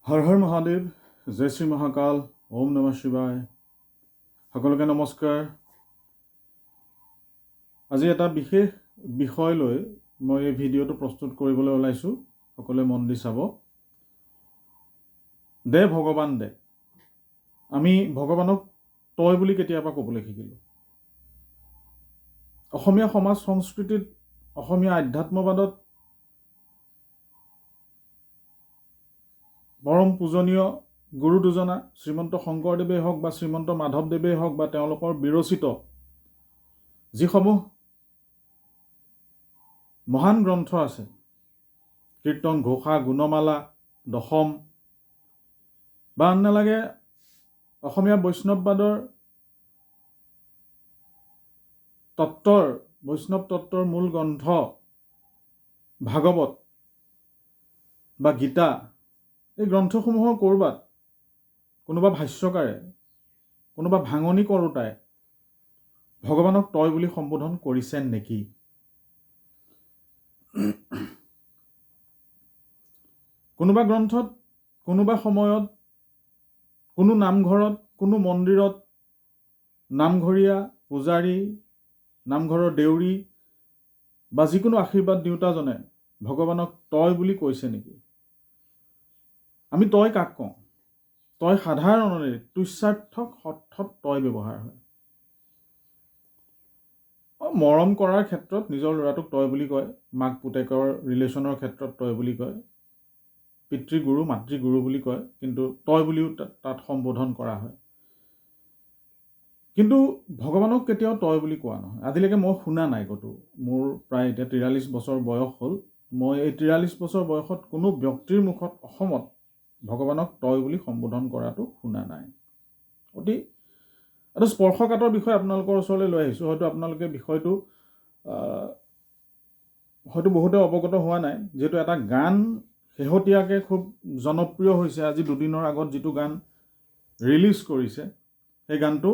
हर हर महादेव, जय श्री महाकाल, ओम नमः शिवाय। সকলোকে নমস্কাৰ। আজি এটা বিশেষ বিষয় লৈ মই এই ভিডিঅ'টো প্ৰস্তুত কৰিবলৈ ওলাইছোঁ। সকলোৱে মন দি চাব। দে ভগৱান দে। আমি ভগৱানক তই বুলি কেতিয়াবা ক'বলৈ শিকিলোঁ। অসমীয়া সমাজ সংস্কৃতিত, অসমীয়া আধ্যাত্মবাদত পৰম পূজনীয় গুৰু দুজনা শ্ৰীমন্ত শংকৰদেৱেই হওক বা শ্ৰীমন্ত মাধৱদেৱেই হওক বা তেওঁলোকৰ বিৰচিত যিসমূহ মহান গ্ৰন্থ আছে, কীৰ্তন, ঘোষা, গুণমালা, দশম বা আন নালাগে অসমীয়া বৈষ্ণৱবাদৰ বৈষ্ণৱ তত্ত্বৰ মূল গ্ৰন্থ ভাগৱত বা গীতা, এই গ্ৰন্থসমূহৰ ক'ৰবাত কোনোবা ভাষ্যকাৰে, কোনোবা ভাঙনি কৰোঁতাই ভগৱানক তই বুলি সম্বোধন কৰিছে নেকি? কোনোবা গ্ৰন্থত, কোনোবা সময়ত, কোনো নামঘৰত, কোনো মন্দিৰত নামঘৰীয়া, পূজাৰী, নামঘৰৰ দেউৰী বা যিকোনো আশীৰ্বাদ দিওঁতাজনে ভগৱানক তই বুলি কৈছে নেকি? আমি তই কাক কওঁ? তই সাধাৰণতে তুচ্ছাৰ্থক অৰ্থত তই ব্যৱহাৰ হয়। মৰম কৰাৰ ক্ষেত্ৰত নিজৰ ল'ৰাটোক তই বুলি কয়, মাক পুতেকৰ ৰিলেশ্যনৰ ক্ষেত্ৰত তই বুলি কয়, পিতৃগুৰু মাতৃগুৰু বুলি কয়, কিন্তু তই বুলিও তাত সম্বোধন কৰা হয়। কিন্তু ভগৱানক কেতিয়াও তই বুলি কোৱা নহয়। আজিলৈকে মই শুনা নাই ক'তো। মোৰ প্ৰায় এতিয়া 43 বছৰ বয়স হ'ল। মই এই 43 বছৰ বয়সত কোনো ব্যক্তিৰ মুখত অসমত ভগৱানক তই বুলি সম্বোধন কৰাটো শুনা নাই। অতি এটা স্পৰ্শকাতৰ বিষয় আপোনালোকৰ ওচৰলৈ লৈ আহিছোঁ। হয়তো আপোনালোকে বিষয়টো হয়তো বহুতে অৱগত হোৱা নাই। যিহেতু এটা গান শেহতীয়াকৈ খুব জনপ্ৰিয় হৈছে, আজি দুদিনৰ আগত যিটো গান ৰিলিজ কৰিছে, সেই গানটো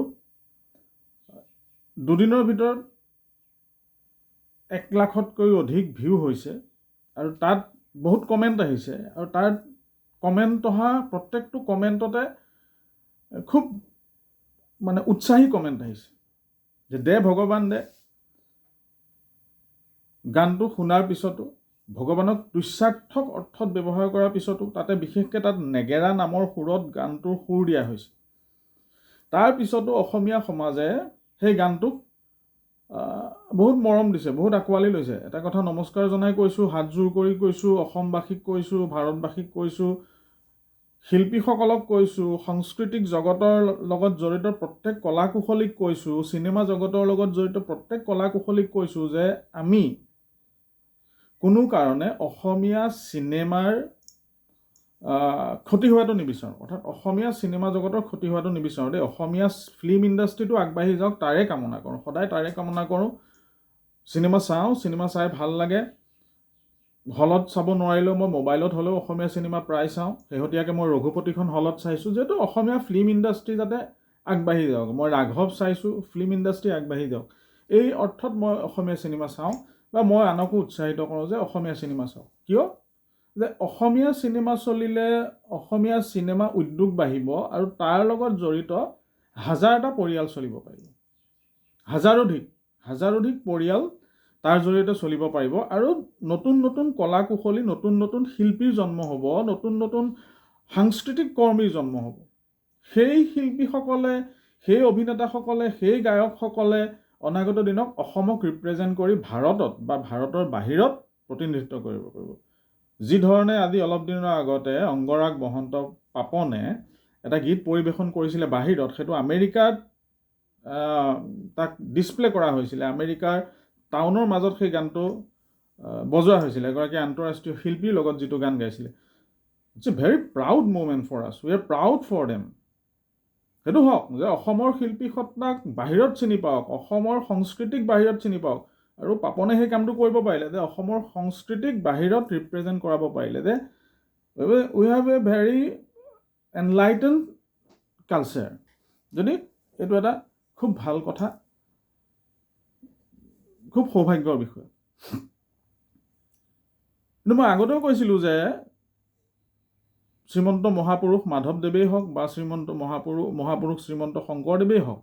দুদিনৰ ভিতৰত 1 লাখতকৈও অধিক ভিউ হৈছে আৰু তাত বহুত কমেণ্ট আহিছে। আৰু তাত কমেণ্ট অহা প্ৰত্যেকটো কমেণ্টতে খুব উৎসাহী কমেণ্ট আহিছে যে দে ভগৱান দে। গানটো শুনাৰ পিছতো, ভগৱানক তুচ্ছাৰ্থক অৰ্থত ব্যৱহাৰ কৰাৰ পিছতো, তাতে বিশেষকৈ তাত নেগেৰা নামৰ সুৰত গানটোৰ সুৰ দিয়া হৈছে। তাৰ পিছতো অসমীয়া সমাজে সেই গানটোক বহুত মৰম দিছে, বহুত আঁকোৱালি লৈছে। এটা কথা নমস্কাৰ জনাই কৈছোঁ, হাতযোৰ কৰি কৈছোঁ, অসমবাসীক কৈছোঁ, ভাৰতবাসীক কৈছোঁ, শিল্পীসকলক কৈছোঁ, সাংস্কৃতিক জগতৰ লগত জড়িত প্ৰত্যেক কলা কুশলীক কৈছোঁ, চিনেমা জগতৰ লগত জড়িত প্ৰত্যেক কলা কুশলীক কৈছোঁ যে আমি কোনো কাৰণে অসমীয়া চিনেমাৰ ক্ষতি হোৱাটো নিবিচাৰোঁ। অৰ্থাৎ অসমীয়া চিনেমা জগতৰ ক্ষতি হোৱাটো নিবিচাৰোঁ দেই। অসমীয়া ফিল্ম ইণ্ডাষ্ট্ৰিটো আগবাঢ়ি যাওক, তাৰে কামনা কৰোঁ, সদায় তাৰে কামনা কৰোঁ। চিনেমা চাওঁ, চিনেমা চাই ভাল লাগে। হলত চাব নোৱাৰিলেও মই মোবাইলত হ'লেও অসমীয়া চিনেমা প্ৰায় চাওঁ। শেহতীয়াকৈ মই ৰঘুপতিখন হলত চাইছোঁ, যিহেতু অসমীয়া ফিল্ম ইণ্ডাষ্ট্ৰি যাতে আগবাঢ়ি যাওক। মই ৰাঘৱ চাইছোঁ, ফিল্ম ইণ্ডাষ্ট্ৰি আগবাঢ়ি যাওক, এই অৰ্থত মই অসমীয়া চিনেমা চাওঁ বা মই আনকো উৎসাহিত কৰোঁ যে অসমীয়া চিনেমা চাওঁ। কিয়? যে অসমীয়া চিনেমা চলিলে অসমীয়া চিনেমা উদ্যোগ বাঢ়িব আৰু তাৰ লগত জড়িত হাজাৰটা পৰিয়াল চলিব পাৰিব। হাজাৰধিক পৰিয়াল তাৰ জৰিয়তে চলিব পাৰিব আৰু নতুন নতুন কলা কুশলী, নতুন নতুন শিল্পীৰ জন্ম হ'ব, নতুন নতুন সাংস্কৃতিক কৰ্মীৰ জন্ম হ'ব। সেই শিল্পীসকলে, সেই অভিনেতাসকলে, সেই গায়কসকলে অনাগত দিনক অসমক ৰিপ্ৰেজেণ্ট কৰি ভাৰতত বা ভাৰতৰ বাহিৰত প্ৰতিনিধিত্ব কৰিব পাৰিব। যি ধৰণে আজি অলপ দিনৰ আগতে অংগৰাগ মহন্ত পাপনে এটা গীত পৰিৱেশন কৰিছিলে বাহিৰত, সেইটো আমেৰিকাত তাক ডিছপ্লে কৰা হৈছিলে। আমেৰিকাৰ টাউনৰ মাজত সেই গানটো বজোৱা হৈছিলে এগৰাকী আন্তঃৰাষ্ট্ৰীয় শিল্পীৰ লগত যিটো গান গাইছিলে। It's a very proud moment for us, we are proud for them. সেইটো হওক যে অসমৰ শিল্পী সত্তাক বাহিৰত চিনি পাওক, অসমৰ সংস্কৃতিক বাহিৰত চিনি পাওক। আৰু পাপনে সেই কামটো কৰিব পাৰিলে যে অসমৰ সংস্কৃতিক বাহিৰত ৰিপ্ৰেজেণ্ট কৰাব পাৰিলে যে we have a very enlighten culture. যদি এইটো এটা খুব ভাল কথা, খুব সৌভাগ্যৰ বিষয়। কিন্তু মই আগতেও কৈছিলোঁ যে শ্ৰীমন্ত মহাপুৰুষ মাধৱদেৱেই হওক বা শ্ৰীমন্ত মহাপুৰুষ শ্ৰীমন্ত শংকৰদেৱেই হওক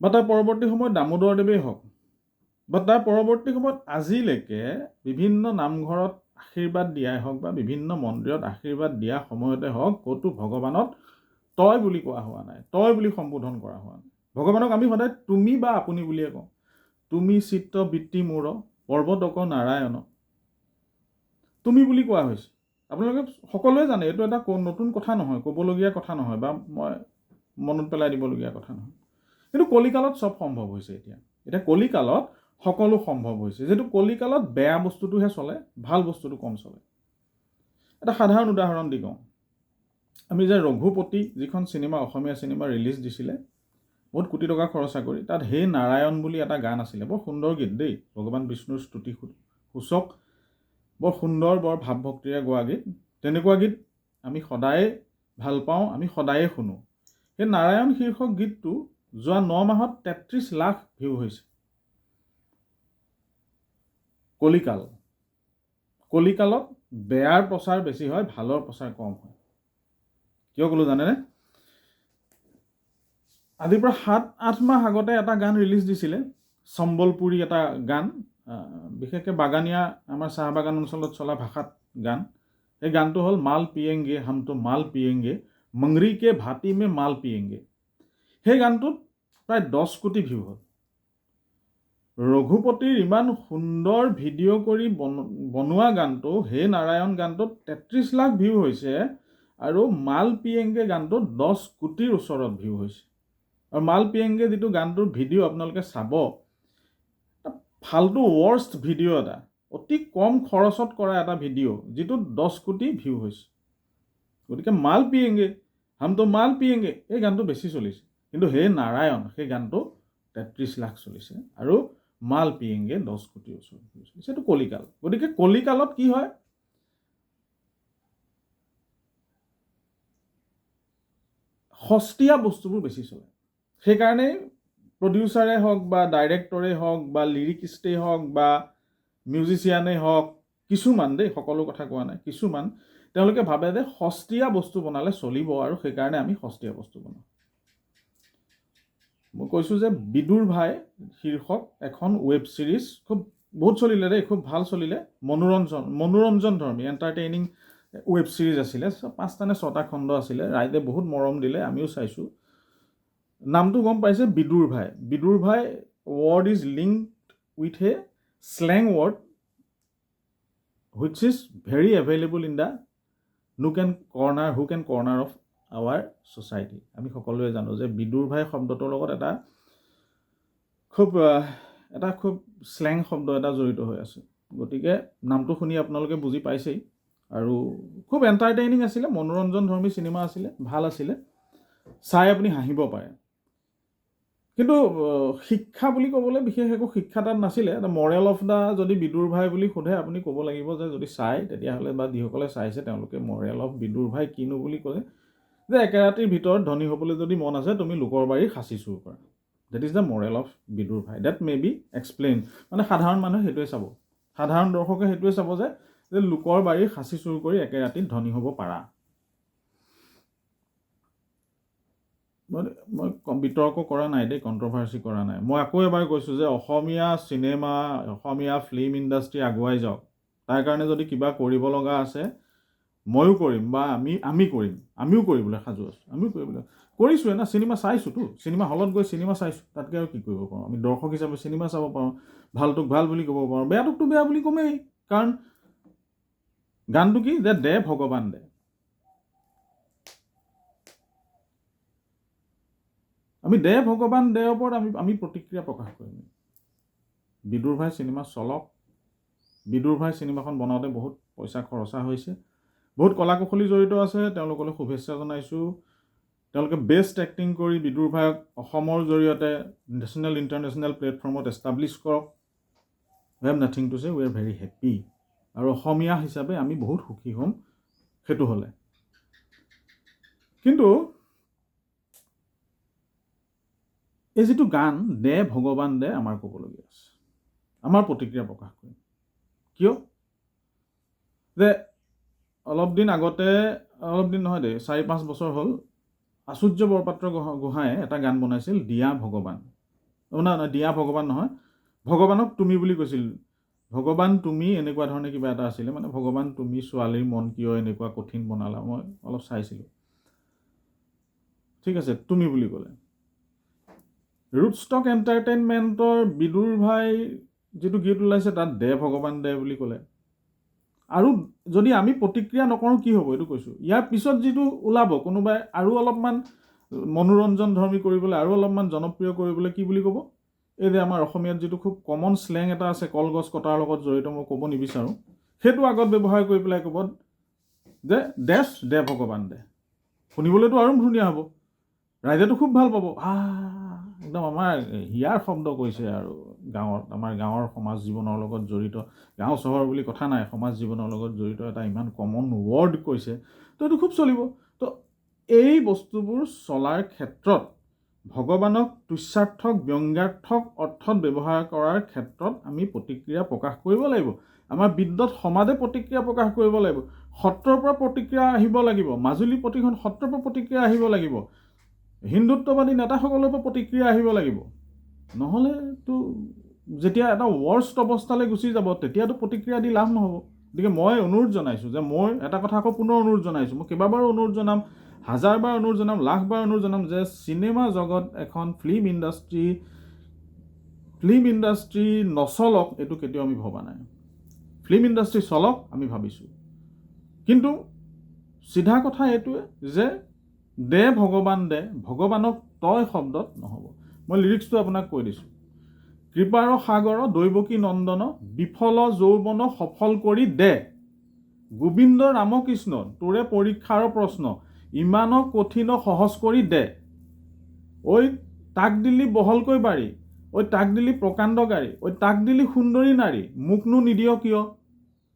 বা তাৰ পৰৱৰ্তী সময়ত দামোদৰদেৱেই হওক বা তাৰ পৰৱৰ্তী সময়ত আজিলৈকে বিভিন্ন নামঘৰত আশীৰ্বাদ দিয়াই হওক বা বিভিন্ন মন্দিৰত আশীৰ্বাদ দিয়া সময়তে হওক ক'তো ভগৱানক তই বুলি কোৱা হোৱা নাই, তই বুলি সম্বোধন কৰা হোৱা নাই। ভগৱানক আমি সদায় তুমি বা আপুনি বুলিয়ে কওঁ। তুমি চিত্ত বৃত্তি মূৰ পৰ্বতক নাৰায়ণ, তুমি বুলি কোৱা হৈছে। আপোনালোকে সকলোৱে জানে এইটো এটা নতুন কথা নহয়, ক'বলগীয়া কথা নহয় বা মই মনত পেলাই দিবলগীয়া কথা নহয়। কিন্তু কলিকালত চব সম্ভৱ হৈছে। এতিয়া কলিকালত সকলো সম্ভৱ হৈছে, যিহেতু কলিকালত বেয়া বস্তুটোহে চলে, ভাল বস্তুটো কম চলে। এটা সাধাৰণ উদাহৰণ দি কওঁ, আমি যে ৰঘুপতি যিখন চিনেমা, অসমীয়া চিনেমা ৰিলিজ দিছিলে, বহুত কোটি টকা খৰচা কৰি, তাত হে নাৰায়ণ বুলি এটা গান আছিলে। বৰ সুন্দৰ গীত দেই, ভগৱান বিষ্ণুৰ স্তুতি সূচক, বৰ সুন্দৰ, বৰ ভাৱভক্তিৰে গোৱা গীত। তেনেকুৱা গীত আমি সদায়ে ভাল পাওঁ, আমি সদায়ে শুনো। সেই নাৰায়ণ শীৰ্ষক গীতটো যোৱা 9 মাহত 33 লাখ ভিউ হৈছে। কলিকালত বেয়াৰ প্ৰচাৰ বেছি হয়, ভালৰ প্ৰচাৰ কম হয়। কিয় ক'লো জানেনে? আজিৰ পৰা 7-8 মাহ আগতে এটা গান ৰিলিজ দিছিলে, সম্বলপুৰী এটা গান, বিশেষকৈ বাগানীয়া আমাৰ চাহ বাগান অঞ্চলত চলা ভাষাত গান। এই গানটো হ'ল মাল পিয়েংগে হাম তো মাল পিয়েংগে, মংৰি কে ভাতি মে মাল পিয়েংগে। সেই গানটোত প্ৰায় 10 কোটি ভিউ হ'ল। ৰঘুপতিৰ ইমান সুন্দৰ ভিডিঅ' কৰি বনোৱা গানটো, হে নাৰায়ণ গানটোত 33 লাখ ভিউ হৈছে, আৰু মাল পিয়েংগে গানটোত 10 কোটিৰ ওচৰত ভিউ হৈছে। আৰু মাল পিয়েংগে যিটো গানটোৰ ভিডিঅ' আপোনালোকে চাব, ফাল্টু ৱৰ্ষ্ট ভিডিঅ' এটা, অতি কম খৰচত কৰা এটা ভিডিঅ' যিটোত 10 কোটি ভিউ হৈছে। গতিকে মাল পিয়েংগে হাম তো মাল পিয়েংগে এই গানটো বেছি চলিছে, কিন্তু হে নাৰায়ণ সেই গানটো 33 লাখ চলিছে, আৰু মাল পিয়েংগে 10 কোটিৰ ওচৰত চলিছে। সেইটো কলিকাল। গতিকে কলিকালত কি হয়, সস্তীয়া বস্তুবোৰ বেছি চলে। সেইকাৰণেই প্ৰডিউচাৰে হওক বা ডাইৰেক্টৰেই হওক বা লিৰিকিষ্টেই হওক বা মিউজিচিয়ানেই হওক, কিছুমান দেই, সকলো কথা কোৱা নাই, কিছুমান তেওঁলোকে ভাবে যে সস্তীয়া বস্তু বনালে চলিব, আৰু সেইকাৰণে আমি সস্তীয়া বস্তু বনাওঁ। মই কৈছোঁ যে বিদুৰভাই শীৰ্ষক এখন ৱেব ছিৰিজ বহুত চলিলে দেই, খুব ভাল চলিলে, মনোৰঞ্জনধৰ্মী এণ্টাৰটেইনিং ৱেব ছিৰিজ আছিলে। 5টা নে 6টা খণ্ড আছিলে, ৰাইজে বহুত মৰম দিলে, আমিও চাইছোঁ। নামটো গম পাইছে, Bidurbhai. Bidurbhai word is linked with a slang word which is very available in the nook and corner of our society. আমি সকলোৱে জানো যে বিদুৰভাই শব্দটোৰ লগত এটা খুব স্লেং শব্দ এটা জড়িত হৈ আছে। গতিকে নামটো শুনি আপোনালোকে বুজি পাইছেই, আৰু খুব এণ্টাৰটেইনিং আছিলে, মনোৰঞ্জনধৰ্মী চিনেমা আছিলে, ভাল আছিলে, চাই আপুনি হাঁহিব পাৰে। কিন্তু শিক্ষা বুলি ক'বলৈ বিশেষ একো শিক্ষা তাত নাছিলে। এটা মৰেল অফ দা যদি বিদুৰভাই বুলি সোধে, আপুনি ক'ব লাগিব যে যদি চাই তেতিয়াহ'লে, বা যিসকলে চাইছে তেওঁলোকে মৰেল অফ বিদুৰভাই কিনো বুলি ক'লে, যে একেৰাতিৰ ভিতৰত ধনী হ'বলৈ যদি মন আছে, তুমি লোকৰ বাৰীৰ সাঁচি চুৰ কৰা। That is the Morrell of Bidurbhai. That may be explain, মানে সাধাৰণ মানুহে সেইটোৱে চাব, সাধাৰণ দৰ্শকে সেইটোৱে চাব যে লোকৰ বাৰীৰ সাঁচি চুৰ কৰি একেৰাতিত ধনী হ'ব পাৰা। মই বিতৰ্ক কৰা নাই দেই, কণ্ট্ৰভাৰ্চি কৰা নাই। মই আকৌ এবাৰ কৈছোঁ যে অসমীয়া চিনেমা, অসমীয়া ফিল্ম ইণ্ডাষ্ট্ৰী আগুৱাই যাওক। তাৰ কাৰণে যদি কিবা কৰিব লগা আছে, ময়ো কৰিম, বা আমি কৰিম, আমিও কৰিবলৈ সাজু আছোঁ, আমিও কৰিবলৈ কৰিছোঁৱে না। চিনেমা চাইছোঁতো, চিনেমা হলত গৈ চিনেমা চাইছোঁ, তাতকৈ আৰু কি কৰিব পাৰোঁ? আমি দৰ্শক হিচাপে চিনেমা চাব পাৰোঁ, ভালটোক ভাল বুলি ক'ব পাৰোঁ, বেয়াটোকতো বেয়া বুলি ক'মেই। কাৰণ গানটো কি, যে দে ভগৱান দে। আমি দে ভগৱান দেৰ ওপৰত আমি প্ৰতিক্ৰিয়া প্ৰকাশ কৰিম। বিদুৰভাই চিনেমা চলক। বিদুৰভাই চিনেমাখন বনাওঁতে বহুত পইচা খৰচা হৈছে, বহুত কলাকুশলী জড়িত আছে, তেওঁলোকলৈ শুভেচ্ছা জনাইছোঁ। তেওঁলোকে বেষ্ট এক্টিং কৰি বিদুৰভাইক অসমৰ জৰিয়তে নেশ্যনেল ইণ্টাৰনেশ্যনেল প্লেটফৰ্মত এষ্টাব্লিছ কৰক। উই হেভ নাথিং টু চে, উই আৰ ভেৰি হেপ্পী। আৰু অসমীয়া হিচাপে আমি বহুত সুখী হ'ম সেইটো হ'লে। কিন্তু এই যিটো গান দে ভগৱান দে, আমাৰ ক'বলগীয়া আছে, আমাৰ প্ৰতিক্ৰিয়া প্ৰকাশ কৰিম। কিয়? যে অলপ দিন নহয় দেই 4-5 বছৰ হ'ল আচুৰ্য বৰপাত্ৰ গোহাঁয়ে এটা গান বনাইছিল দিয়া ভগৱান, নহয় দিয়া ভগৱান নহয়, ভগৱানক তুমি বুলি কৈছিল। ভগৱান তুমি এনেকুৱা ধৰণে কিবা এটা আছিলে, মানে ভগৱান তুমি ছোৱালীৰ মন কিয় এনেকুৱা কঠিন বনালা, মই অলপ চাইছিলোঁ। ঠিক আছে, তুমি বুলি ক'লে। ৰুটষ্টক এণ্টাৰটেইনমেণ্টৰ বিদুৰভাই যিটো গীত ওলাইছে তাত দে ভগৱান দে বুলি ক'লে। আৰু যদি আমি প্ৰতিক্ৰিয়া নকৰোঁ কি হ'ব এইটো কৈছোঁ। ইয়াৰ পিছত যিটো ওলাব কোনোবাই আৰু অলপমান মনোৰঞ্জন ধৰ্মী কৰিবলৈ, আৰু অলপমান জনপ্ৰিয় কৰিবলৈ কি বুলি ক'ব, এই যে আমাৰ অসমীয়াত যিটো খুব কমন শ্লেং এটা আছে কলগছ কটাৰ লগত জড়িত, মই ক'ব নিবিচাৰোঁ, সেইটো আগত ব্যৱহাৰ কৰি পেলাই ক'ব যে দেশ দে ভগৱান দে। শুনিবলৈতো আৰু ধুনীয়া হ'ব, ৰাইজেতো খুব ভাল পাব। একদম আমাৰ হিয়াৰ শব্দ কৈছে আৰু গাঁৱত, আমাৰ গাঁৱৰ সমাজ জীৱনৰ লগত জড়িত, গাঁও চহৰ বুলি কথা নাই, সমাজ জীৱনৰ লগত জড়িত এটা ইমান কমন ৱৰ্ড কৈছে, তো এইটো খুব চলিব। তো এই বস্তুবোৰ চলাৰ ক্ষেত্ৰত ভগৱানক তুচ্ছাৰ্থক ব্যংগাৰ্থক অৰ্থত ব্যৱহাৰ কৰাৰ ক্ষেত্ৰত আমি প্ৰতিক্ৰিয়া প্ৰকাশ কৰিব লাগিব। আমাৰ বিদ্যত সমাজে প্ৰতিক্ৰিয়া প্ৰকাশ কৰিব লাগিব, সত্ৰৰ পৰা প্ৰতিক্ৰিয়া আহিব লাগিব, মাজুলী প্ৰতিখন সত্ৰৰ পৰা প্ৰতিক্ৰিয়া আহিব লাগিব, হিন্দুত্ববাদী নেতাসকলৰ পৰা প্ৰতিক্ৰিয়া আহিব লাগিব। নহ'লেতো যেতিয়া এটা ৱৰ্ষ্ট অৱস্থালৈ গুচি যাব তেতিয়াতো প্ৰতিক্ৰিয়া দি লাভ নহ'ব। গতিকে মই অনুৰোধ জনাইছোঁ যে, মই এটা কথা আকৌ পুনৰ অনুৰোধ জনাইছোঁ, মই কেইবাবাৰো অনুৰোধ জনাম, 1000 বাৰ অনুৰোধ জনাম, 1,00,000 বাৰ অনুৰোধ জনাম যে চিনেমা জগত এখন ফিল্ম ইণ্ডাষ্ট্ৰী নচলক, এইটো কেতিয়াও আমি ভবা নাই। ফিল্ম ইণ্ডাষ্ট্ৰী চলক আমি ভাবিছোঁ, কিন্তু চিধা কথা এইটোৱে যে দে ভগৱান দে, ভগৱানক তই শব্দত নহ'ব। মই লিৰিক্সটো আপোনাক কৈ দিছোঁ। কৃপাৰ সাগৰ দৈৱকী নন্দন, বিফল যৌৱন সফল কৰি দে, গোবিন্দ ৰামকৃষ্ণ তোৰে পৰীক্ষাৰ প্ৰশ্ন, ইমান কঠিন সহজ কৰি দে, ঐ তাক দিলি বহলকৈ বাৰী, ঐ তাক দিলি প্ৰকাণ্ড গাড়ী, ঐ তাক দিলি সুন্দৰী নাৰী, মোকনো নিদিয় কিয়,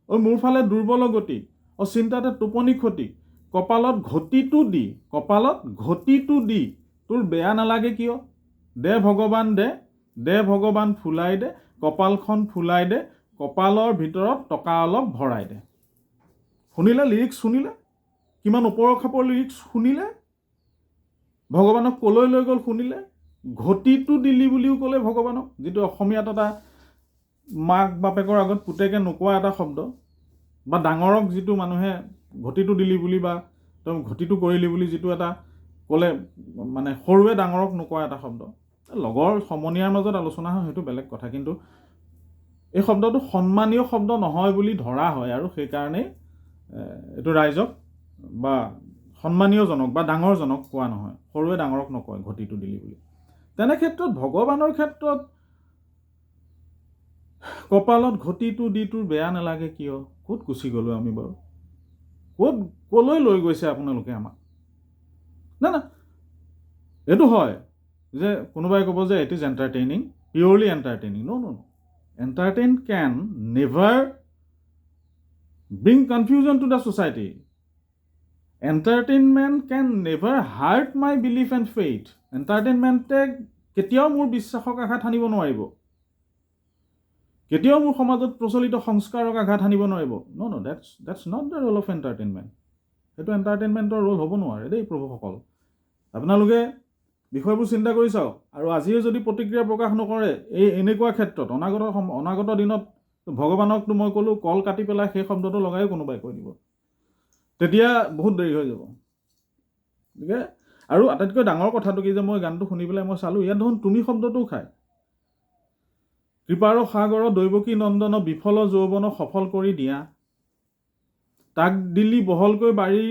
ঐ মোৰ ফালে দুৰ্বল গতি, চিন্তাতে টোপনি ক্ষতি, কপালত ঘটিটো দি তোৰ বেয়া নালাগে কিয়, দে ভগৱান দে, দে ভগৱান ফুলাই দে, কপালখন ফুলাই দে, কপালৰ ভিতৰত টকা অলপ ভৰাই দে। শুনিলে লিৰিক্স, শুনিলে কিমান ওপৰৰ খাপৰ লিৰিক্স, শুনিলে ভগৱানক কলৈ লৈ গ'ল, শুনিলে ঘটিটো দিলি বুলিও ক'লে ভগৱানক, যিটো অসমীয়াত এটা মাক বাপেকৰ আগত পুতেকে নোকোৱা এটা শব্দ, বা ডাঙৰক যিটো মানুহে ঘটিটো দিলি বুলি বা তই ঘটিটো কৰিলি বুলি যিটো এটা ক'লে, মানে সৰুৱে ডাঙৰক নোকোৱা এটা শব্দ, লগৰ সমনীয়াৰ মাজত আলোচনা হয় সেইটো বেলেগ কথা, কিন্তু এই শব্দটো সন্মানীয় শব্দ নহয় বুলি ধৰা হয়, আৰু সেইকাৰণেই এইটো ৰাইজক বা সন্মানীয়জনক বা ডাঙৰজনক কোৱা নহয়, সৰুৱে ডাঙৰক নকয় ঘটিটো দিলি বুলি। তেনে ক্ষেত্ৰত ভগৱানৰ ক্ষেত্ৰত কপালত ঘটিটো দি তোৰ বেয়া নালাগে কিয়, ক'ত গুচি গ'লো আমি বাৰু, ক'লৈ লৈ গৈছে আপোনালোকে আমাক। না এইটো হয় যে কোনোবাই ক'ব যে it is entertaining, purely entertaining, no, entertain can never bring confusion to the society, entertainment can never hurt my belief and faith, এণ্টাৰটেইনমেণ্টে কেতিয়াও মোৰ বিশ্বাসক আঘাত হানিব নোৱাৰিব, কেতিয়াও মোৰ সমাজত প্ৰচলিত সংস্কাৰক আঘাত হানিব নোৱাৰিব। No, that's not the role of entertainment, সেইটো এণ্টাৰটেইনমেণ্টৰ ৰোল হ'ব নোৱাৰে দেই প্ৰভুসকল। আপোনালোকে বিষয়বোৰ চিন্তা কৰি চাওক, আৰু আজিয়ে যদি প্ৰতিক্ৰিয়া প্ৰকাশ নকৰে এনেকুৱা ক্ষেত্ৰত অনাগত দিনত ভগৱানকতো মই ক'লোঁ কল কাটি পেলাই সেই শব্দটো লগায়ো কোনোবাই কৈ দিব, তেতিয়া বহুত দেৰি হৈ যাব। গতিকে আৰু আটাইতকৈ ডাঙৰ কথাটো কি যে মই গানটো শুনি পেলাই মই চালোঁ, ইয়াত দেখোন তুমি শব্দটোও খায়। কৃপাৰ সাগৰ দৈৱকী নন্দন, বিফল যৌৱন সফল কৰি দিয়া, তাক দিলি বহলকৈ বাৰী,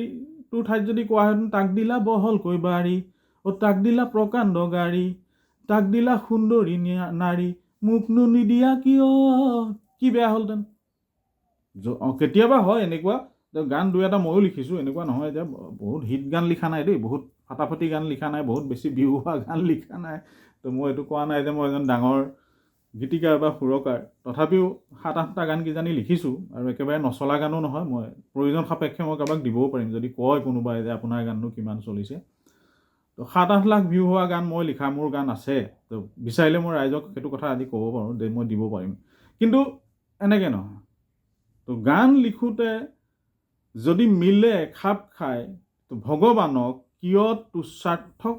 তোৰ ঠাইত যদি কোৱা হেতেন তাক দিলা বহলকৈ বাৰী, তাক দিলা প্ৰকাণ্ড গাড়ী, তাক দিলা সুন্দৰী নাৰী, মোকনো নিদিয়া কিয়, কি বেয়া হ'লহেঁতেন। কেতিয়াবা হয় এনেকুৱা গান দুই এটা ময়ো লিখিছোঁ, এনেকুৱা নহয় যে বহুত হিট গান লিখা নাই দেই, বহুত ফাটাফাটি গান লিখা নাই, বহুত বেছি ভিউ হোৱা গান লিখা নাই, তো মই এইটো কোৱা নাই যে মই এজন ডাঙৰ গীতিকাৰ বা সুৰকাৰ, তথাপিও 7-8টা গান কিজানি লিখিছোঁ, আৰু একেবাৰে নচলা গানো নহয়, মই প্ৰয়োজন সাপেক্ষে মই কাৰোবাক দিবও পাৰিম যদি কয় কোনোবাই যে আপোনাৰ গানটো কিমান চলিছে। তো 7-8 লাখ ভিউ হোৱা গান মই লিখা মোৰ গান আছে, তো বিচাৰিলে মই ৰাইজক সেইটো কথা আজি ক'ব পাৰোঁ যে মই দিব পাৰিম, কিন্তু এনেকৈ নহয়। তো গান লিখোঁতে যদি মিলে খাপ খায় তো ভগৱানক কিয় তুচ্ছাৰ্থক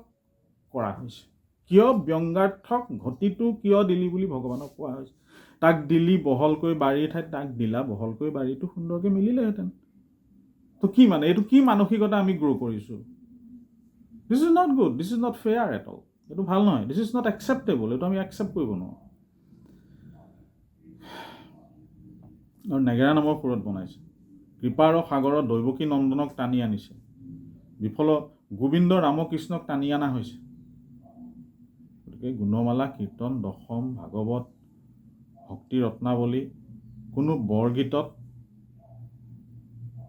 কৰা হৈছে, কিয় ব্যংগাৰ্থক ঘটিটো কিয় দিলি বুলি ভগৱানক কোৱা হৈছে। তাক দিলি বহলকৈ বাৰীৰ ঠাইত, তাক দিলা বহলকৈ বাৰীটো সুন্দৰকৈ মিলিলেহেঁতেন। তো কি মানে এইটো কি মানসিকতা আমি গ্ৰ' কৰিছোঁ? This is not good, this is not fair at all. এইটো ভাল নহয়, দিছ ইজ নট একচেপ্টেবল, এইটো আমি একচেপ্ট কৰিব নোৱাৰোঁ। আৰু নেগেৰা নামৰ সুৰত বনাইছে, কৃপাৰ সাগৰত দৈৱকী নন্দনক টানি আনিছে, বিফল গোবিন্দ ৰামকৃষ্ণক টানি অনা হৈছে। গতিকে গুণমালা, কীৰ্তন, দশম, ভাগৱত, ভক্তি ৰত্নাৱলী, কোনো বৰগীতত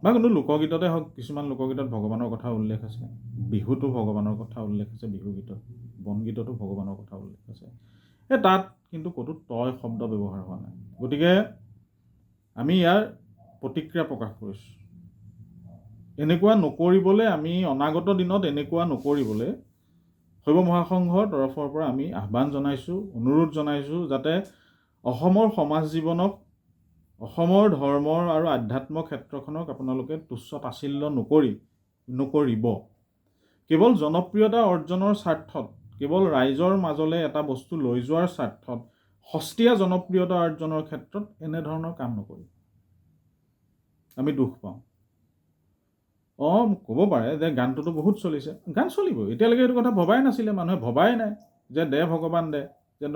বা কোনো লোকগীততে হওক, কিছুমান লোকগীতত ভগৱানৰ কথা উল্লেখ আছে, বিহুতো ভগৱানৰ কথা উল্লেখ আছে, বিহুগীতত, বনগীততো ভগৱানৰ কথা উল্লেখ আছে। তাত কিন্তু ক'তো তয় শব্দ ব্যৱহাৰ হোৱা নাই। গতিকে আমি ইয়াৰ প্ৰতিক্ৰিয়া প্ৰকাশ কৰিছোঁ। এনেকুৱা নকৰিবলৈ, আমি অনাগত দিনত এনেকুৱা নকৰিবলৈ শৈৱ মহাসংঘৰ তৰফৰ পৰা আমি আহ্বান জনাইছোঁ, অনুৰোধ জনাইছোঁ, যাতে অসমৰ সমাজ জীৱনক, অসমৰ ধৰ্মৰ আৰু আধ্যাত্ম ক্ষেত্ৰখনক আপোনালোকে তুচ্ছ তাচ্ছিল্য নকৰিব। কেৱল জনপ্ৰিয়তা অৰ্জনৰ স্বাৰ্থত, কেৱল ৰাইজৰ মাজলৈ এটা বস্তু লৈ যোৱাৰ স্বাৰ্থত, সস্তীয়া জনপ্ৰিয়তা অৰ্জনৰ ক্ষেত্ৰত এনেধৰণৰ কাম নকৰিব। আমি দুখ পাওঁ। ক'ব পাৰে যে গানটোতো বহুত চলিছে, গান চলিব, এতিয়ালৈকে এইটো কথা ভবাই নাছিলে, মানুহে ভবাই নাই যে দে ভগৱান দে। যে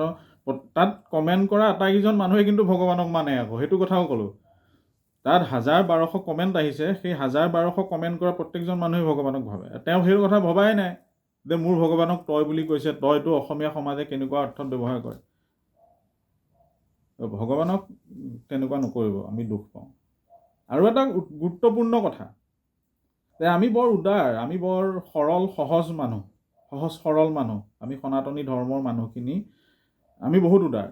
তাত কমেণ্ট কৰা আটাইকেইজন মানুহে কিন্তু ভগৱানক মানে, আকৌ সেইটো কথাও ক'লোঁ। তাত 1000-1200 কমেণ্ট আহিছে, সেই 1000-1200 কমেণ্ট কৰা প্ৰত্যেকজন মানুহে ভগৱানক ভাবে। তেওঁ সেইটো কথা ভবাই নাই যে মোৰ ভগৱানক তই বুলি কৈছে, তইটো অসমীয়া সমাজে কেনেকুৱা অৰ্থত ব্যৱহাৰ কৰে। ভগৱানক তেনেকুৱা নকৰিব, আমি দুখ পাওঁ। আৰু এটা গুৰুত্বপূৰ্ণ কথা, যে আমি বৰ উদাৰ, আমি বৰ সৰল সহজ মানুহ, সহজ সৰল মানুহ, আমি সনাতনী ধৰ্মৰ মানুহখিনি আমি বহুত উদাৰ।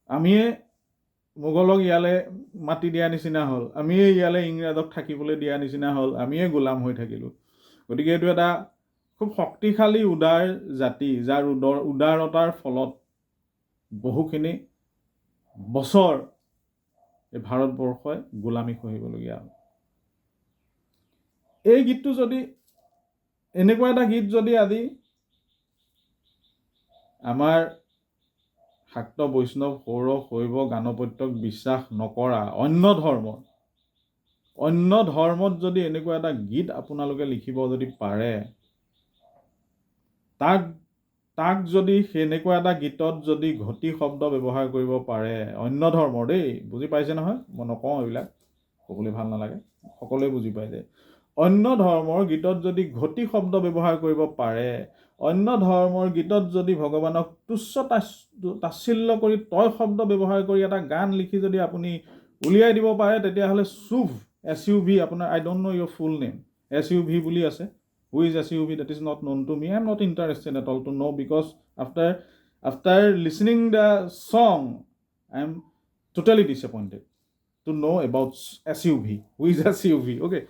আমিয়ে মোগলক ইয়ালৈ মাতি দিয়া নিচিনা হ'ল, আমিয়ে ইয়ালৈ ইংৰাজক থাকিবলৈ দিয়া নিচিনা হ'ল, আমিয়ে গোলাম হৈ থাকিলোঁ। গতিকে এইটো এটা খুব শক্তিশালী উদাৰ জাতি, যাৰ উদাৰতাৰ ফলত বহুখিনি বছৰ এই ভাৰতবৰ্ষই গোলামী সহিবলগীয়া হ'ল। এই গীতটো যদি, এনেকুৱা এটা গীত যদি আজি আমাৰ শাক্ত বৈষ্ণৱ সৌৰ শৈৱ গাণপত্যক বিশ্বাস নকৰা অন্য ধৰ্মত যদি এনেকুৱা এটা গীত আপোনালোকে লিখিব যদি পাৰে, তাক যদি সেনেকুৱা এটা গীতত যদি ঘটি শব্দ ব্যৱহাৰ কৰিব পাৰে, অন্য ধৰ্মৰ দেই, বুজি পাইছে নহয়, মই নকওঁ এইবিলাক, ক'বলৈ ভাল নালাগে, সকলোৱে বুজি পাই যায়। অন্য ধৰ্মৰ গীতত যদি ঘটি শব্দ ব্যৱহাৰ কৰিব পাৰে, অন্য ধৰ্মৰ গীতত যদি ভগৱানক তুচ্ছ তাচ্ছিল্য কৰি তয় শব্দ ব্যৱহাৰ কৰি এটা গান লিখি যদি আপুনি উলিয়াই দিব পাৰে, তেতিয়াহ'লে SUV, SUV, আপোনাৰ I don't know' your full name, SUV বুলি আছে। Who is SUV? That is not known to me. I am not interested at all to know, because after listening the song, I am totally disappointed to know about SUV. Who is SUV? Okay.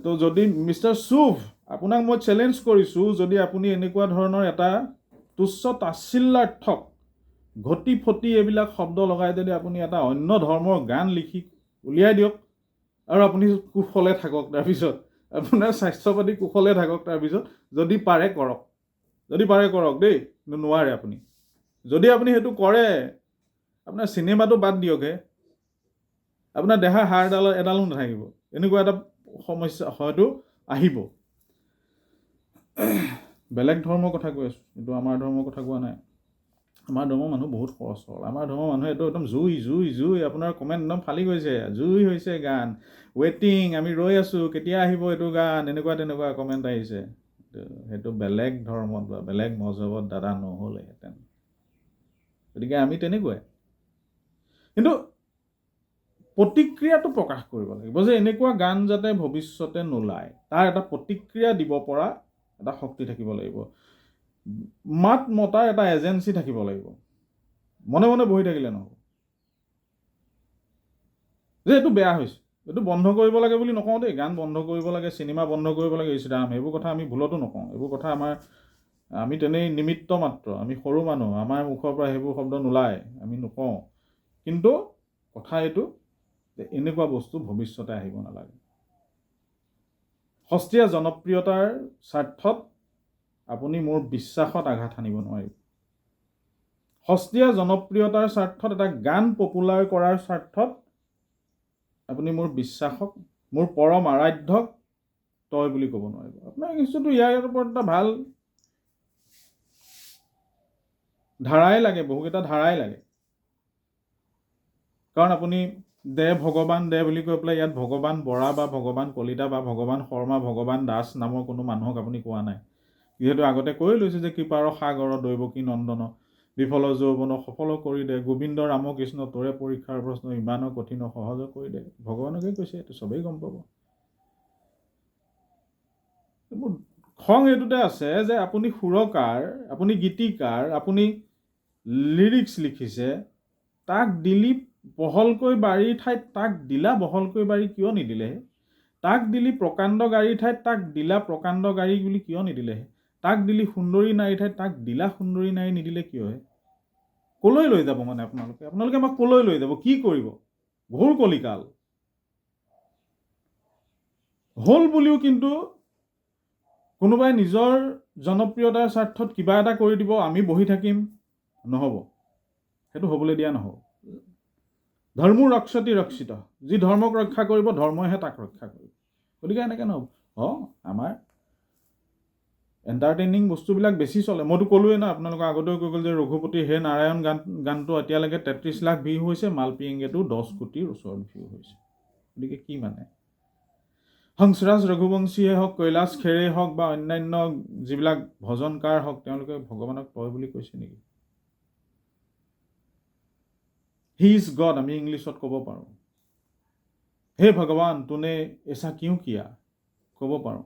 তো যদি mister SUV, আপোনাক মই challenge কৰিছোঁ, যদি আপুনি এনেকুৱা ধৰণৰ এটা তুচ্ছ তাচ্ছিল্যাৰ্থক ঘটি ফটি এইবিলাক শব্দ লগাই যদি আপুনি এটা অন্য ধৰ্মৰ গান লিখি উলিয়াই দিয়ক, আৰু আপুনি কুশলে থাকক, তাৰপিছত আপোনাৰ স্বাস্থ্য পাতি কুশলে থাকক, তাৰপিছত যদি পাৰে কৰক, দেই, কিন্তু নোৱাৰে আপুনি। যদি আপুনি সেইটো কৰে, আপোনাৰ চিনেমাটো বাদ দিয়কহে, আপোনাৰ দেহা হাড় এডালো নাথাকিব। এনেকুৱা এটা সমস্যা হয়তো আহিব। বেলেগ ধৰ্মৰ কথা কৈ আছোঁ, কিন্তু আমাৰ ধৰ্মৰ কথা কোৱা নাই। আমাৰ ধৰ্মৰ মানুহ বহুত সহজ সৰল। আমাৰ ধৰ্মৰ মানুহে এইটো একদম জুই, আপোনাৰ কমেণ্ট একদম ফালি গৈছে, জুই হৈছে গান, ৱেটিং, আমি ৰৈ আছোঁ, কেতিয়া আহিব এইটো গান, তেনেকুৱা কমেণ্ট আহিছে। সেইটো বেলেগ ধৰ্মত বা বেলেগ মজহবত দাদা নহ'লেহেঁতেন। গতিকে আমি তেনেকুৱাই, কিন্তু প্ৰতিক্ৰিয়াটো প্ৰকাশ কৰিব লাগিব, যে এনেকুৱা গান যাতে ভৱিষ্যতে নোলায়, তাৰ এটা প্ৰতিক্ৰিয়া দিব পৰা এটা শক্তি থাকিব লাগিব, মাত মতাৰ এটা এজেঞ্চি থাকিব লাগিব। মনে মনে বহি থাকিলে নহ'ব। যে এইটো বেয়া হৈছে, এইটো বন্ধ কৰিব লাগে বুলি নকওঁ দেই, গান বন্ধ কৰিব লাগে, চিনেমা বন্ধ কৰিব লাগে, ইছৰাম, এইবোৰ কথা আমি ভুলতো নকওঁ। এইবোৰ কথা আমি তেনেই নিমিত্ত মাত্ৰ, আমি সৰু মানুহ, আমাৰ মুখৰ পৰা সেইবোৰ শব্দ নোলায়, আমি নকওঁ। কিন্তু কথা এইটো যে এনেকুৱা বস্তু ভৱিষ্যতে আহিব নালাগে। সস্তীয়া জনপ্ৰিয়তাৰ স্বাৰ্থত আপুনি মোৰ বিশ্বাসত আঘাত সানিব নোৱাৰিব। সস্তীয়া জনপ্ৰিয়তাৰ স্বাৰ্থত এটা গান পপুলাৰ কৰাৰ স্বাৰ্থত আপুনি মোৰ বিশ্বাসক, মোৰ পৰম আৰাধ্যক তই বুলি ক'ব নোৱাৰিব। আপোনাৰ কিছুতো ইয়াৰ ওপৰত এটা ভাল ধাৰাই লাগে, বহুকেইটা ধাৰাই লাগে। কাৰণ আপুনি দে ভগৱান দে বুলি কৈ পেলাই ইয়াত ভগৱান বৰা বা ভগৱান কলিতা বা ভগৱান শৰ্মা, ভগৱান দাস নামৰ কোনো মানুহক আপুনি কোৱা নাই। যিহেতু আগতে কৈ লৈছে যে কৃপাৰ সাগৰ দৈৱকী নন্দন, বিফল যৌৱন সফল কৰি দে, গোবিন্দ ৰামকৃষ্ণ তোৰে পৰীক্ষাৰ প্ৰশ্ন ইমান কঠিন সহজ কৰি দে। ভগৱানকে কৈছে, এইটো চবেই গম পাব। খং এইটোতে আছে যে আপুনি সুৰকাৰ, আপুনি গীতিকাৰ, আপুনি লিৰিক্স লিখিছে, তাক দিলি বহলকৈ বাৰীৰ ঠাইত তাক দিলা বহলকৈ বাৰী কিয় নিদিলেহে? তাক দিলি প্ৰকাণ্ড গাড়ীৰ ঠাইত তাক দিলা প্ৰকাণ্ড গাড়ী বুলি কিয় নিদিলেহে? তাক দিলি সুন্দৰী নাৰীৰ ঠাইত তাক দিলা সুন্দৰী নাৰী নিদিলে কিয়হে? কলৈ লৈ যাব মানে আপোনালোকে আমাক কলৈ লৈ যাব? কি কৰিব? ঘোৰ কলিকাল হ'ল বুলিও কিন্তু কোনোবাই নিজৰ জনপ্ৰিয়তাৰ স্বাৰ্থত কিবা এটা কৰি দিব, আমি বহি থাকিম, নহ'ব। সেইটো হ'বলৈ দিয়া নহ'ব। ধৰ্মো ৰক্ষতি ৰক্ষিত, যি ধৰ্মক ৰক্ষা কৰিব ধৰ্মইহে তাক ৰক্ষা কৰিব। গতিকে এনেকৈ নহ'ব। আমাৰ এণ্টাৰটেইনিং বস্তুবিলাক বেছি চলে। মইতো ক'লোৱেই না আপোনালোকক আগতেও কৈ গ'ল যে ৰঘুপতি হে নাৰায়ণ গানটো এতিয়ালৈকে 33 লাখ ভিউ হৈছে, মালপিংগেটো 10 কোটিৰ ওচৰত ভিউ হৈছে। গতিকে কি মানে? হংসৰাজ ৰঘুবংশীয়ে হওক, কৈলাশ খেৰেই হওক বা অন্যান্য যিবিলাক ভজনকাৰ হওক, তেওঁলোকে ভগৱানক তই বুলি কৈছে নেকি? হি ইজ গড আমি ইংলিছত ক'ব পাৰোঁ। হে ভগৱান তোনে এছা কিয় কিয়া ক'ব পাৰোঁ।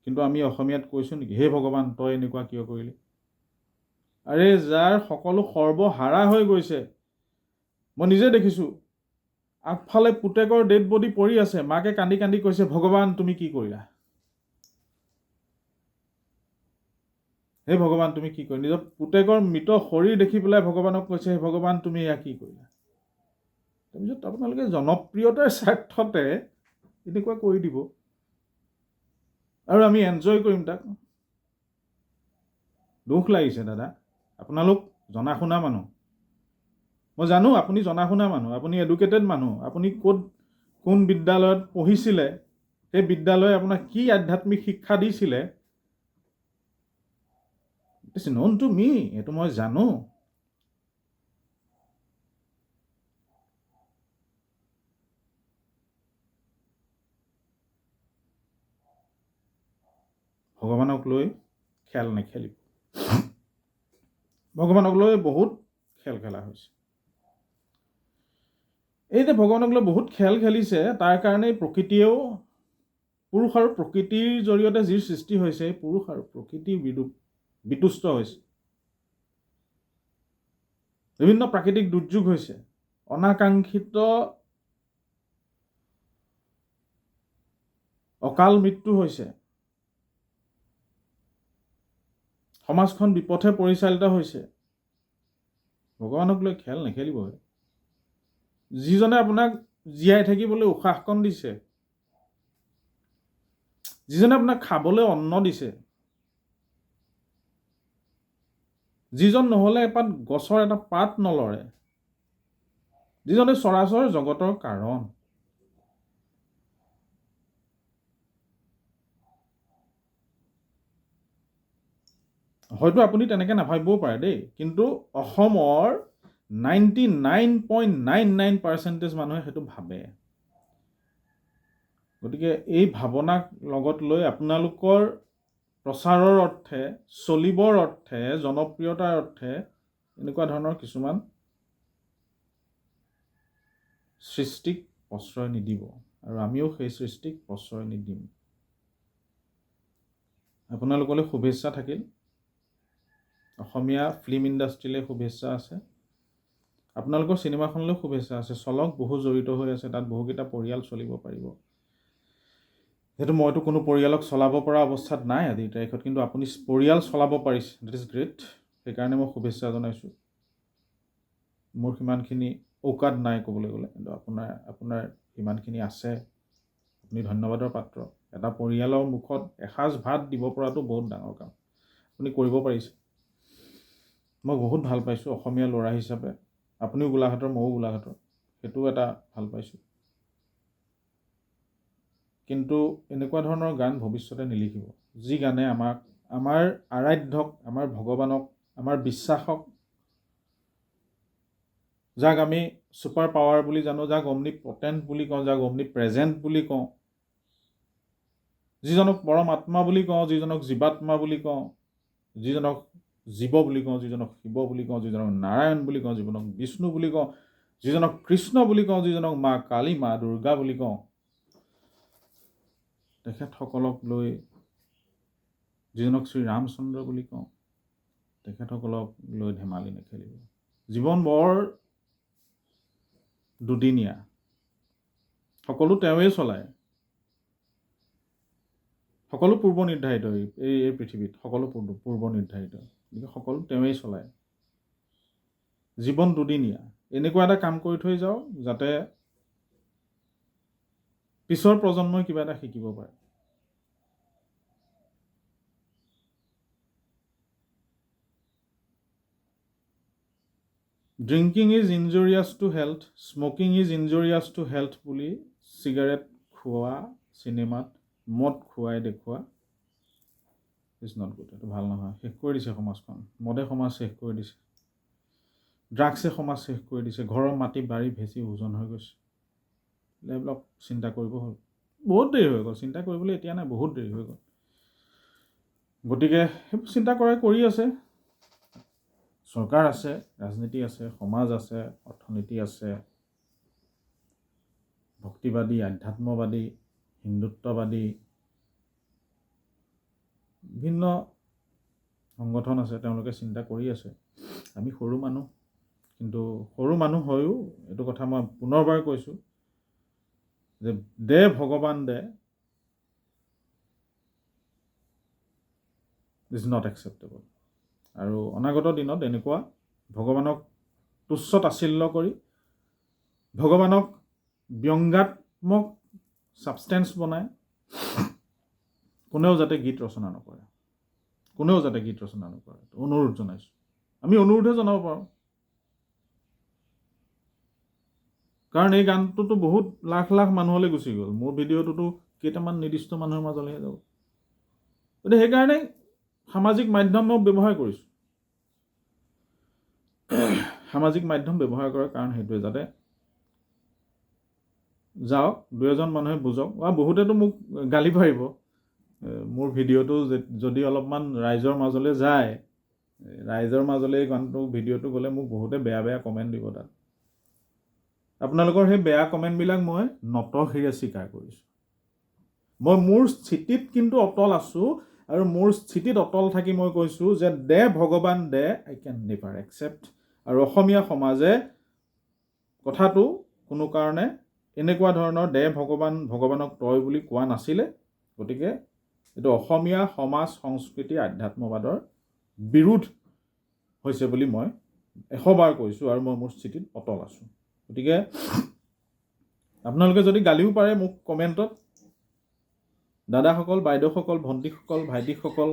কিন্তু আমি অসমীয়াত কৈছোঁ নেকি হে ভগৱান তই এনেকুৱা কিয় কৰিলি? আৰে যাৰ সকলো সৰ্বহাৰা হৈ গৈছে, মই নিজে দেখিছোঁ। আগফালে পুতেকৰ ডেড বডি পৰি আছে, মাকে কান্দি কান্দি কৈছে ভগৱান তুমি কি কৰিলা? হে ভগৱান তুমি কি কৰিলা? নিজৰ পুতেকৰ মৃত শৰীৰ দেখি পেলাই ভগৱানক কৈছে হে ভগৱান তুমি এয়া কি কৰিলা? তাৰপিছত আপোনালোকে জনপ্ৰিয়তাৰ স্বাৰ্থতে এনেকুৱা কৰি দিব আৰু আমি এনজয় কৰিম তাক। দুখ লাগিছে দাদা। আপোনালোক জনা শুনা মানুহ, মই জানো আপুনি জনা শুনা মানুহ, আপুনি এডুকেটেড মানুহ, আপুনি কোন বিদ্যালয়ত পঢ়িছিলে, সেই বিদ্যালয়ে আপোনাক কি আধ্যাত্মিক শিক্ষা দিছিলে, ইটছ ন'ন টু মি, এইটো মই জানো। ভগৱানক লৈ খেল নেখেলিব। ভগৱানক লৈ বহুত খেল খেলা হৈছে। এই যে ভগৱানক লৈ বহুত খেল খেলিছে, তাৰ কাৰণেই প্ৰকৃতিয়েও, পুৰুষ আৰু প্ৰকৃতিৰ জৰিয়তে যি সৃষ্টি হৈছে, পুৰুষ আৰু প্ৰকৃতি বিতুষ্ট হৈছে। বিভিন্ন প্ৰাকৃতিক দুৰ্যোগ হৈছে, অনাকাংক্ষিত অকাল মৃত্যু হৈছে, সমাজখন বিপথে পৰিচালিত হৈছে। ভগৱানক লৈ খেল নেখেলিব। যিজনে আপোনাক জীয়াই থাকিবলৈ উশাহকণ দিছে, যিজনে আপোনাক খাবলৈ অন্ন দিছে, যিজন নহ'লে এপাত গছৰ এটা পাত নলৰে, যিজনে চৰাচৰ জগতৰ কাৰণ, হয়তো আপুনি তেনেকৈ নাভাবিবও পাৰে দেই, কিন্তু অসমৰ 99.99% মানুহে সেইটো ভাবে। গতিকে এই ভাৱনাক লগত লৈ আপোনালোকৰ প্ৰচাৰৰ অৰ্থে, চলিবৰ অৰ্থে, জনপ্ৰিয়তাৰ অৰ্থে এনেকুৱা ধৰণৰ কিছুমান সৃষ্টিক প্ৰশ্ৰয় নিদিব, আৰু আমিও সেই সৃষ্টিক প্ৰশ্ৰয় নিদিম। আপোনালোকলৈ শুভেচ্ছা থাকিল। অসমীয়া ফিল্ম ইণ্ডাষ্ট্ৰীলৈ শুভেচ্ছা আছে, আপোনালোকৰ চিনেমাখনলৈ শুভেচ্ছা আছে। চলক, বহু জড়িত হৈ আছে তাত, বহুকেইটা পৰিয়াল চলিব পাৰিব। যিহেতু মইতো কোনো পৰিয়ালক চলাব পৰা অৱস্থাত নাই আজিৰ তাৰিখত, কিন্তু আপুনি পৰিয়াল চলাব পাৰিছে, ডেট ইজ গ্ৰেট। সেইকাৰণে মই শুভেচ্ছা জনাইছোঁ। মোৰ সিমানখিনি ঔকাদ নাই ক'বলৈ গ'লে, কিন্তু আপোনাৰ সিমানখিনি আছে, আপুনি ধন্যবাদৰ পাত্ৰ। এটা পৰিয়ালৰ মুখত এসাঁজ ভাত দিব পৰাটো বহুত ডাঙৰ কাম আপুনি কৰিব পাৰিছে। মই বহুত ভাল পাইছোঁ অসমীয়া ল'ৰা হিচাপে। আপুনিও গোলাঘাটৰ, ময়ো গোলাঘাটৰ, সেইটোও এটা ভাল পাইছোঁ। কিন্তু এনেকুৱা ধৰণৰ গান ভৱিষ্যতে নিলিখিব, যি গানে আমাৰ আৰাধ্যক, আমাৰ ভগৱানক, আমাৰ বিশ্বাসক, যাক আমি ছুপাৰ পাৱাৰ বুলি জানো, যাক অমনি পটেণ্ট বুলি কওঁ, যাক অমনি প্ৰেজেণ্ট বুলি কওঁ, যিজনক পৰম আত্মা বুলি কওঁ, যিজনক জীৱাত্মা বুলি কওঁ, যিজনক জীৱ বুলি কওঁ, যিজনক শিৱ বুলি কওঁ, যিজনক নাৰায়ণ বুলি কওঁ, যিজনক বিষ্ণু বুলি কওঁ, যিজনক কৃষ্ণ বুলি কওঁ, যিজনক মা কালী, মা দুৰ্গা বুলি কওঁ, তেখেতসকলক লৈ, যিজনক শ্ৰী ৰামচন্দ্ৰ বুলি কওঁ, তেখেতসকলক লৈ ধেমালি নেখেলিব। জীৱন বৰ দুদিনীয়া, সকলো তেওঁৱেই চলায়, সকলো পূৰ্ব নিৰ্ধাৰিত। এই পৃথিৱীত সকলো পূৰ্ব নিৰ্ধাৰিত, গতিকে সকলো তেওঁৱেই চলায়। জীৱন দুদিনীয়া, এনেকুৱা এটা কাম কৰি থৈ যাওক যাতে পিছৰ প্ৰজন্মই কিবা এটা শিকিব পাৰে। Drinking is injurious to health, smoking is injurious to health বুলি চিগাৰেট খোৱা, চিনেমাত মদ খুৱাই দেখুওৱা ইজ নট গুড। এইটো ভাল নহয়, শেষ কৰি দিছে সমাজখন। মদে সমাজ শেষ কৰি দিছে, ড্ৰাগছে সমাজ শেষ কৰি দিছে, ঘৰৰ মাটি বাৰী ভেঁচি ওজন হৈ গৈছে। এইবিলাক চিন্তা কৰিব হ'ল, বহুত দেৰি হৈ গ'ল। চিন্তা কৰিবলৈ এতিয়া নাই, বহুত দেৰি হৈ গ'ল। গতিকে সেইবোৰ চিন্তা কৰি আছে। চৰকাৰ আছে, ৰাজনীতি আছে, সমাজ আছে, অৰ্থনীতি আছে, ভক্তিবাদী, আধ্যাত্মবাদী, হিন্দুত্ববাদী, বিভিন্ন সংগঠন আছে, তেওঁলোকে চিন্তা কৰি আছে। আমি সৰু মানুহ, কিন্তু সৰু মানুহ হৈও এইটো কথা মই পুনৰবাৰ কৈছোঁ যে দে ভগৱান দে ইজ নট একচেপ্টেবল। আৰু অনাগত দিনত এনেকুৱা ভগৱানক তুচ্ছ তাচ্ছিল্য কৰি, ভগৱানক ব্যংগাত্মক ছাবষ্টেঞ্চ বনাই কোনেও যাতে গীত ৰচনা নকৰে, অনুৰোধ জনাইছোঁ। আমি অনুৰোধহে জনাব পাৰোঁ, কাৰণ এই গানটোতো বহুত লাখ লাখ মানুহলৈ গুচি গ'ল। মোৰ ভিডিঅ'টোতো কেইটামান নিৰ্দিষ্ট মানুহৰ মাজলৈহে যাব। গতিকে সেইকাৰণে সামাজিক মাধ্যম মই ব্যৱহাৰ কৰিছোঁ। সামাজিক মাধ্যম ব্যৱহাৰ কৰাৰ কাৰণ সেইটোৱে, যাতে যাওক, দুই এজন মানুহে বুজক। বা বহুতেতো মোক গালি পাৰিব, মোৰ ভিডিঅ'টো যদি অলপমান ৰাইজৰ মাজলৈ যায়, ৰাইজৰ মাজলৈ এই গানটো ভিডিঅ'টো গ'লে মোক বহুতে বেয়া বেয়া কমেণ্ট দিব। তাত আপোনালোকৰ সেই বেয়া কমেণ্টবিলাক মই নতশিৰে স্বীকাৰ কৰিছোঁ। মই মোৰ স্থিতিত কিন্তু অটল আছোঁ, আৰু মোৰ স্থিতিত অটল থাকি মই কৈছোঁ যে দে ভগৱান দে, আই কেন নেভাৰ একচেপ্ট। আৰু অসমীয়া সমাজে কথাটো কোনো কাৰণে এনেকুৱা ধৰণৰ দে ভগৱান, ভগৱানক তই বুলি কোৱা নাছিলে। গতিকে এইটো অসমীয়া সমাজ, সংস্কৃতি, আধ্যাত্মবাদৰ বিৰোধ হৈছে বুলি মই 100 বাৰ কৈছোঁ, আৰু মই মোৰ স্থিতিত অটল আছোঁ। গতিকে আপোনালোকে যদি গালিও পাৰে মোক কমেণ্টত, দাদাসকল, বাইদেউসকল, ভণ্টিসকল, ভাইটিসকল,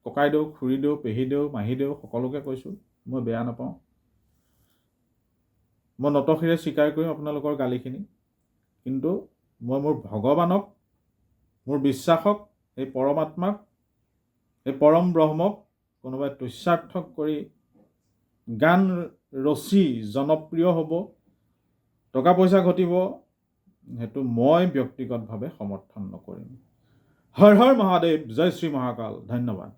ককাইদেউ, খুৰীদেউ, পেহীদেউ, মাহীদেউ, সকলোকে কৈছোঁ, মই বেয়া নাপাওঁ। মই নতশিৰে স্বীকাৰ কৰিম আপোনালোকৰ গালিখিনি, কিন্তু মই মোৰ ভগৱানক, মোৰ বিশ্বাসক, এই পৰমাত্মাক, এই পৰম ব্ৰহ্মক কোনোবাই তুচ্ছাৰ্থক কৰি গান ৰচি জনপ্ৰিয় হ'ব, টকা পইচা ঘটিব, সেইটো মই ব্যক্তিগতভাৱে সমৰ্থন নকৰিম। হৰ হৰ মহাদেৱ, জয় শ্ৰী মহাকাল, ধন্যবাদ।